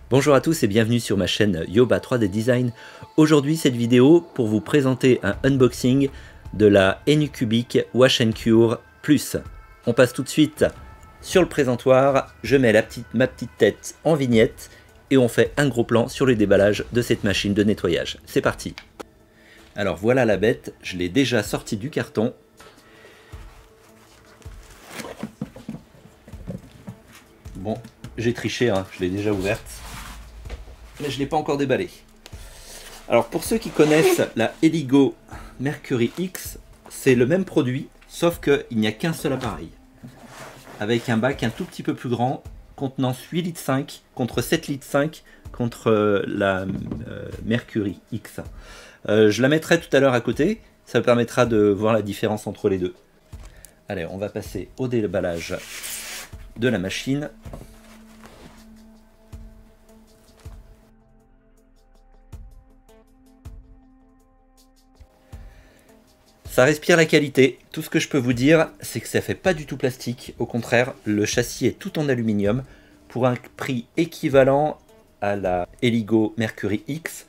Bonjour à tous et bienvenue sur ma chaîne Yoba 3D Design. Aujourd'hui cette vidéo pour vous présenter un unboxing de la Anycubic Wash and Cure Plus. On passe tout de suite sur le présentoir, je mets ma petite tête en vignette et on fait un gros plan sur le déballage de cette machine de nettoyage. C'est parti. Alors voilà la bête, je l'ai déjà sortie du carton. Bon, j'ai triché, hein, je l'ai déjà ouverte. Mais je ne l'ai pas encore déballé. Alors pour ceux qui connaissent la Eligo Mercury X, c'est le même produit, sauf qu'il n'y a qu'un seul appareil. Avec un bac un tout petit peu plus grand, contenant 8,5 litres contre 7,5 litres contre la Mercury X. Je la mettrai tout à l'heure à côté, ça permettra de voir la différence entre les deux. Allez, on va passer au déballage de la machine. Ça respire la qualité. Tout ce que je peux vous dire, c'est que ça fait pas du tout plastique. Au contraire, le châssis est tout en aluminium pour un prix équivalent à la Eligo Mercury X.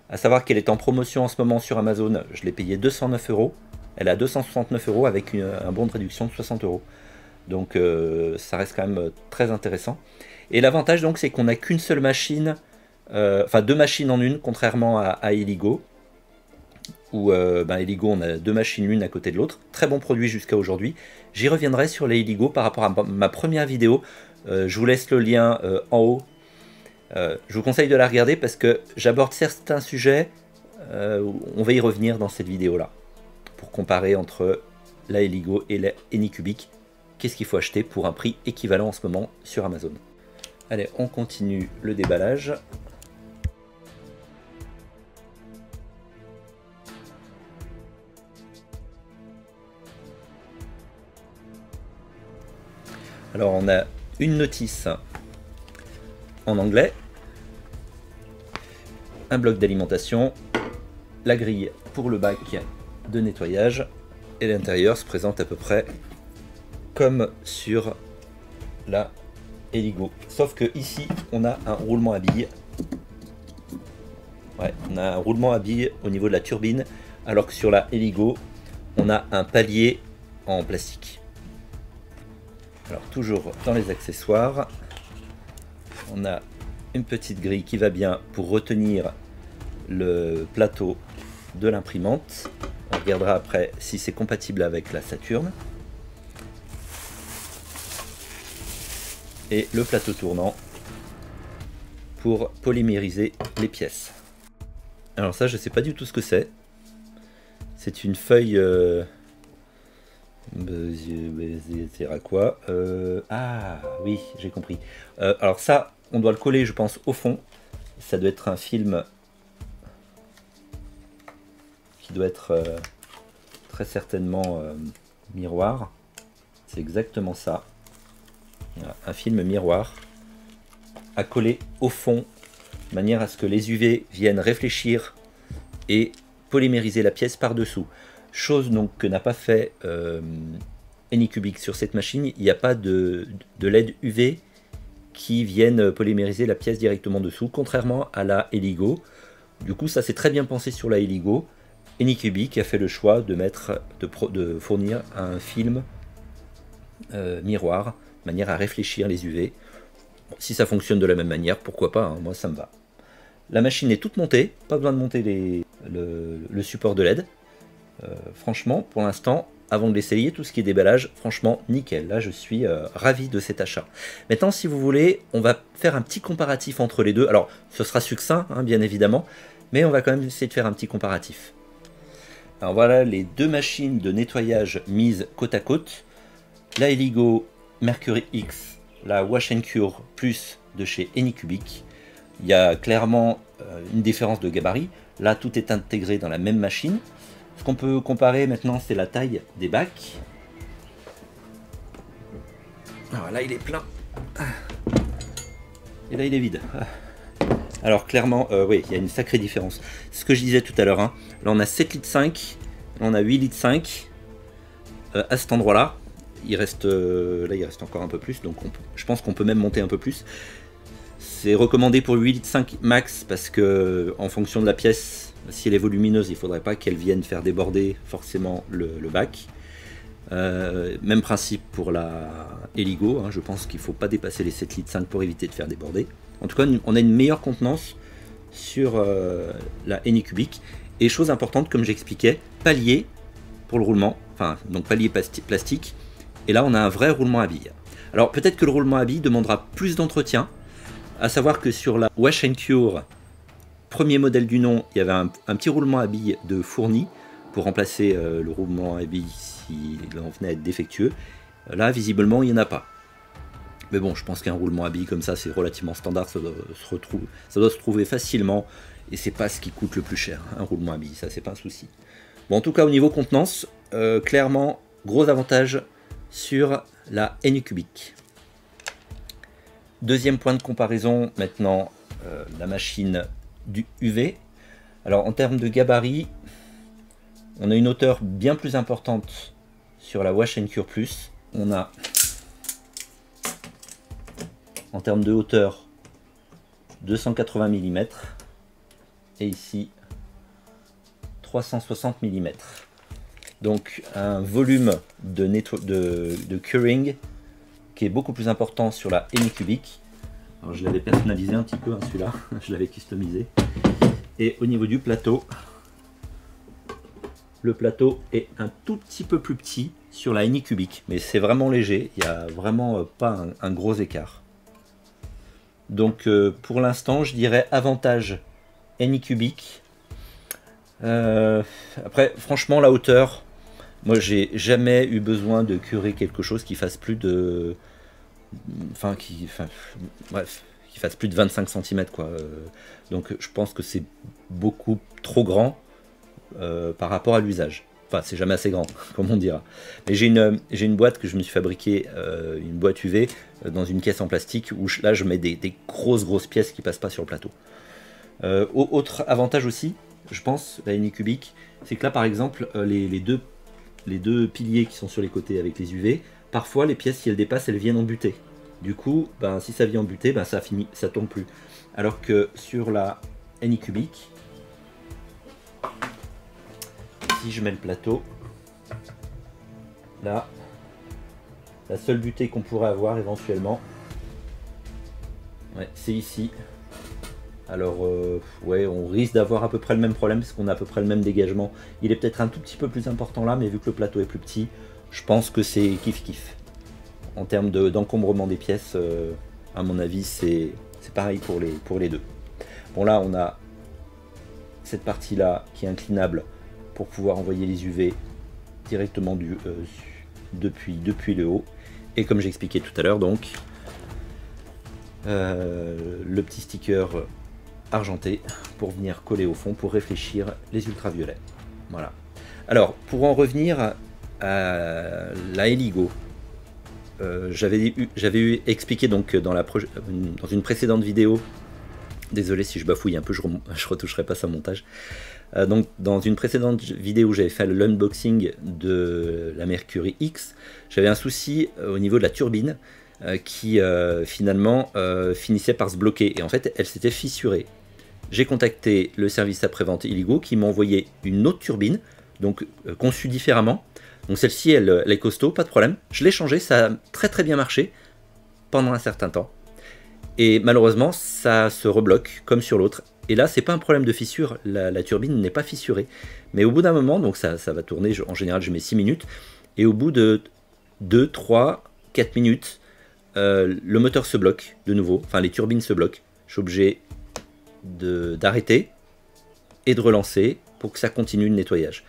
À savoir qu'elle est en promotion en ce moment sur Amazon. Je l'ai payé 209 €. Elle est à 269 € avec un bon de réduction de 60 €. Donc ça reste quand même très intéressant. Et l'avantage donc c'est qu'on n'a qu'une seule machine, enfin deux machines en une, contrairement à Eligo. Où Eligo on a deux machines l'une à côté de l'autre, très bon produit jusqu'à aujourd'hui. J'y reviendrai sur les Eligo par rapport à ma première vidéo, je vous laisse le lien en haut. Je vous conseille de la regarder parce que j'aborde certains sujets, on va y revenir dans cette vidéo là, pour comparer entre la Eligo et la Anycubic, qu'est-ce qu'il faut acheter pour un prix équivalent en ce moment sur Amazon. Allez, on continue le déballage. Alors on a une notice en anglais, un bloc d'alimentation, la grille pour le bac de nettoyage et l'intérieur se présente à peu près comme sur la Eligo. Sauf que ici on a un roulement à billes. Ouais, on a un roulement à billes au niveau de la turbine, alors que sur la Eligo on a un palier en plastique. Alors toujours dans les accessoires, on a une petite grille qui va bien pour retenir le plateau de l'imprimante. On regardera après si c'est compatible avec la Saturn. Et le plateau tournant pour polymériser les pièces. Alors ça je sais pas du tout ce que c'est. C'est une feuille... c'est à quoi ah oui, j'ai compris. Alors ça, on doit le coller, je pense, au fond. Ça doit être un film qui doit être très certainement miroir. C'est exactement ça. Voilà, un film miroir à coller au fond, de manière à ce que les UV viennent réfléchir et polymériser la pièce par-dessous. Chose donc que n'a pas fait Anycubic sur cette machine. Il n'y a pas de LED UV qui viennent polymériser la pièce directement dessous, contrairement à la Eligo. Du coup, ça s'est très bien pensé sur la Eligo. Anycubic a fait le choix de fournir un film miroir, de manière à réfléchir les UV. Bon, si ça fonctionne de la même manière, pourquoi pas, hein, moi ça me va. La machine est toute montée, pas besoin de monter le support de LED. Franchement, pour l'instant, avant de l'essayer, tout ce qui est déballage, franchement, nickel. Là, je suis ravi de cet achat. Maintenant, si vous voulez, on va faire un petit comparatif entre les deux. Alors, ce sera succinct, hein, bien évidemment, mais on va quand même essayer de faire un petit comparatif. Alors voilà les deux machines de nettoyage mises côte à côte. La Eligo Mercury X, la Wash and Cure Plus de chez Anycubic. Il y a clairement une différence de gabarit. Là, tout est intégré dans la même machine. Ce qu'on peut comparer maintenant, c'est la taille des bacs. Alors là, il est plein. Et là, il est vide. Alors clairement, oui, il y a une sacrée différence. C'est ce que je disais tout à l'heure. Hein. Là, on a 7,5 litres. Là, on a 8,5 litres. À cet endroit-là, il reste, là, il reste encore un peu plus. Donc, je pense qu'on peut même monter un peu plus. C'est recommandé pour 8,5 litres max parce que en fonction de la pièce, si elle est volumineuse, il ne faudrait pas qu'elle vienne faire déborder forcément le bac. Même principe pour la Heligo, hein, je pense qu'il ne faut pas dépasser les 7,5 litres pour éviter de faire déborder. En tout cas, on a une meilleure contenance sur la Anycubic. Et chose importante, comme j'expliquais, palier pour le roulement, enfin donc palier plastique. Et là, on a un vrai roulement à billes. Alors peut-être que le roulement à billes demandera plus d'entretien, à savoir que sur la Wash & Cure, premier modèle du nom, il y avait un petit roulement à billes de fourni pour remplacer le roulement à billes s'il en venait à être défectueux. Là, visiblement, il n'y en a pas. Mais bon, je pense qu'un roulement à billes comme ça, c'est relativement standard, ça doit se trouver facilement, et c'est pas ce qui coûte le plus cher, un roulement à billes, ça c'est pas un souci. Bon, en tout cas, au niveau contenance, clairement, gros avantage sur la Anycubic. Deuxième point de comparaison, maintenant, la machine du UV. Alors, en termes de gabarit, on a une hauteur bien plus importante sur la Wash & Cure Plus. On a, en termes de hauteur, 280 mm et ici 360 mm. Donc un volume de curing qui est beaucoup plus important sur la Anycubic. Alors je l'avais personnalisé un petit peu, hein, celui-là, je l'avais customisé. Et au niveau du plateau, le plateau est un tout petit peu plus petit sur la Anycubic, mais c'est vraiment léger, il n'y a vraiment pas un gros écart. Donc pour l'instant, je dirais avantage Anycubic. Après, franchement, la hauteur, moi j'ai jamais eu besoin de curer quelque chose qui fasse plus de... bref, qui fasse plus de 25 cm quoi. Donc je pense que c'est beaucoup trop grand par rapport à l'usage. Enfin, c'est jamais assez grand, comme on dira. Mais j'ai une boîte que je me suis fabriquée, une boîte UV, dans une caisse en plastique, où là je mets des grosses pièces qui passent pas sur le plateau. Autre avantage aussi, je pense, la Anycubic, c'est que là par exemple, les deux piliers qui sont sur les côtés avec les UV, parfois les pièces, si elles dépassent, elles viennent en butée. Du coup, ben, si ça vient en butée, ben, ça tombe plus. Alors que sur la Anycubic, si je mets le plateau, là, la seule butée qu'on pourrait avoir éventuellement, ouais, c'est ici. Alors, ouais, on risque d'avoir à peu près le même problème, parce qu'on a à peu près le même dégagement. Il est peut-être un tout petit peu plus important là, mais vu que le plateau est plus petit, je pense que c'est kiff-kiff. En termes d'encombrement des pièces, à mon avis, c'est pareil pour les deux. Bon, là, on a cette partie-là qui est inclinable pour pouvoir envoyer les UV directement depuis le haut. Et comme j'expliquais tout à l'heure, donc, le petit sticker argenté pour venir coller au fond, pour réfléchir les ultraviolets. Voilà. Alors, pour en revenir à la Heligo, j'avais eu expliqué donc dans une précédente vidéo, désolé si je bafouille un peu, je retoucherai pas ça au montage. Donc dans une précédente vidéo, j'avais fait l'unboxing de la Mercury X. J'avais un souci au niveau de la turbine qui finalement finissait par se bloquer. Et en fait, elle s'était fissurée. J'ai contacté le service après-vente Heligo qui m'a envoyé une autre turbine, donc conçue différemment. Donc celle-ci, elle est costaud, pas de problème. Je l'ai changée, ça a très bien marché pendant un certain temps. Et malheureusement, ça se rebloque comme sur l'autre. Et là, c'est pas un problème de fissure, la turbine n'est pas fissurée. Mais au bout d'un moment, donc ça va tourner, en général je mets 6 minutes, et au bout de 2, 3, 4 minutes, le moteur se bloque de nouveau, enfin les turbines se bloquent. Je suis obligé d'arrêter et de relancer pour que ça continue le nettoyage.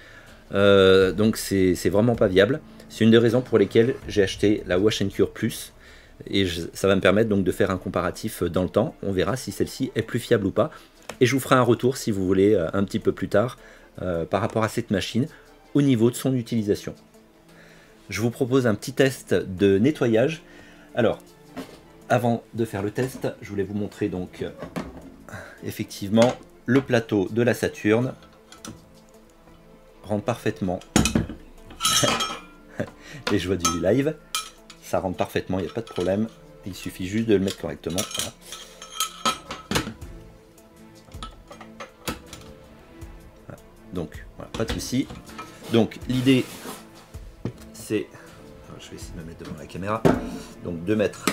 Donc c'est vraiment pas viable. C'est une des raisons pour lesquelles j'ai acheté la Wash & Cure Plus. Et ça va me permettre donc de faire un comparatif dans le temps. On verra si celle-ci est plus fiable ou pas. Et je vous ferai un retour si vous voulez un petit peu plus tard par rapport à cette machine au niveau de son utilisation. Je vous propose un petit test de nettoyage. Alors, avant de faire le test, je voulais vous montrer donc effectivement le plateau de la Saturn rentre parfaitement. Les joies du live. Ça rentre parfaitement, il n'y a pas de problème. Il suffit juste de le mettre correctement. Voilà. Donc voilà, pas de souci. Donc l'idée c'est, je vais essayer de me mettre devant la caméra, donc de mettre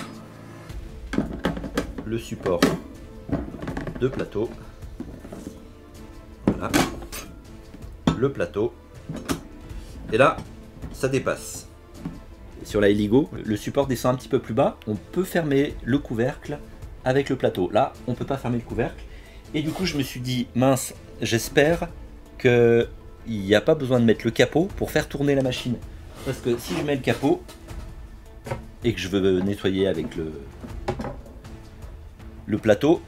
le support de plateau, voilà, le plateau, et là ça dépasse. Sur la Heligo, le support descend un petit peu plus bas, on peut fermer le couvercle avec le plateau. Là, on ne peut pas fermer le couvercle. Et du coup, je me suis dit, mince, j'espère qu'il n'y a pas besoin de mettre le capot pour faire tourner la machine. Parce que si je mets le capot et que je veux nettoyer avec le plateau,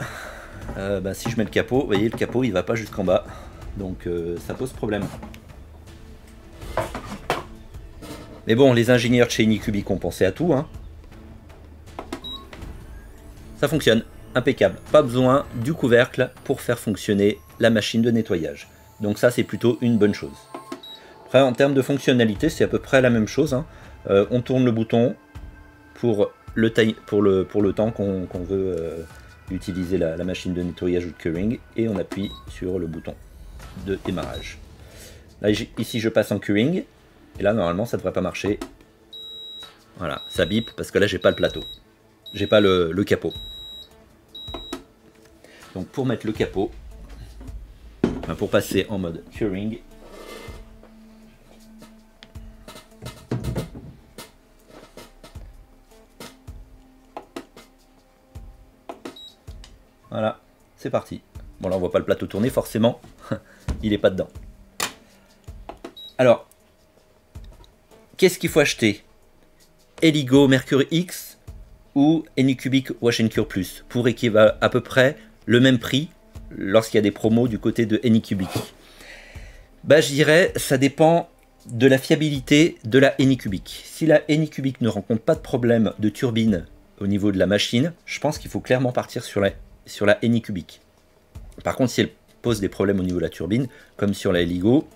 si je mets le capot, vous voyez, le capot il va pas jusqu'en bas. Donc ça pose problème. Mais bon, les ingénieurs de chez Anycubic ont pensé à tout, hein. Ça fonctionne, impeccable. Pas besoin du couvercle pour faire fonctionner la machine de nettoyage. Donc ça, c'est plutôt une bonne chose. Après, en termes de fonctionnalité, c'est à peu près la même chose, hein. On tourne le bouton pour le temps qu'on veut utiliser la machine de nettoyage ou de curing, et on appuie sur le bouton de démarrage. Là, ici, je passe en curing. Et là, normalement, ça ne devrait pas marcher. Voilà, ça bip parce que là, j'ai pas le plateau. J'ai pas le capot. Donc, pour mettre le capot, pour passer en mode curing, voilà, c'est parti. Bon, là, on voit pas le plateau tourner, forcément. Il n'est pas dedans. Alors, qu'est-ce qu'il faut acheter? Heligo Mercury X ou Anycubic Wash & Cure Plus pour équivaler à peu près le même prix lorsqu'il y a des promos du côté de Anycubic. Bah, je dirais ça dépend de la fiabilité de la Anycubic. Si la Anycubic ne rencontre pas de problème de turbine au niveau de la machine, je pense qu'il faut clairement partir sur la Anycubic. Par contre, si elle pose des problèmes au niveau de la turbine, comme sur la Heligo,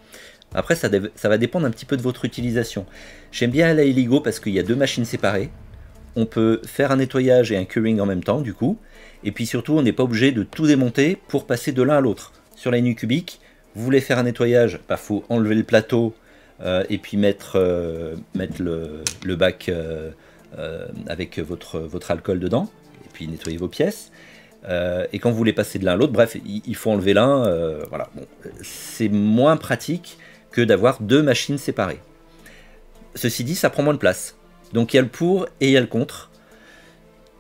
après, ça va dépendre un petit peu de votre utilisation. J'aime bien la Heligo parce qu'il y a deux machines séparées. On peut faire un nettoyage et un curing en même temps, du coup. Et puis surtout, on n'est pas obligé de tout démonter pour passer de l'un à l'autre. Sur la Anycubic, vous voulez faire un nettoyage, il faut enlever le plateau et puis mettre le bac avec votre alcool dedans. Et puis nettoyer vos pièces. Et quand vous voulez passer de l'un à l'autre, bref, il faut enlever l'un. Voilà. Bon, c'est moins pratique que d'avoir deux machines séparées. Ceci dit, ça prend moins de place. Donc il y a le pour et il y a le contre.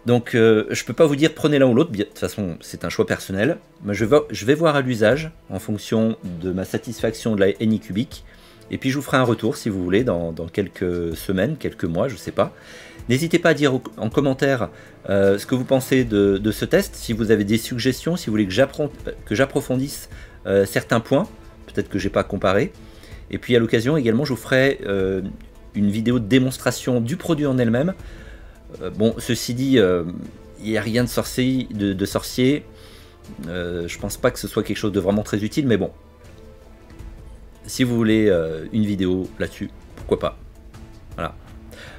Donc je peux pas vous dire prenez l'un ou l'autre, de toute façon c'est un choix personnel. Mais je vais voir à l'usage en fonction de ma satisfaction de la Anycubic. Et puis je vous ferai un retour si vous voulez dans quelques semaines, quelques mois, je sais pas. N'hésitez pas à dire en commentaire ce que vous pensez de ce test, si vous avez des suggestions, si vous voulez que j'approfondisse certains points, peut-être que j'ai pas comparé. Et puis à l'occasion également, je vous ferai une vidéo de démonstration du produit en elle-même. Bon, ceci dit, il n'y a rien de sorcier. Je pense pas que ce soit quelque chose de vraiment très utile, mais bon. Si vous voulez une vidéo là-dessus, pourquoi pas. Voilà.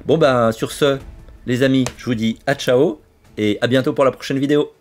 Bon ben sur ce, les amis, je vous dis à ciao et à bientôt pour la prochaine vidéo.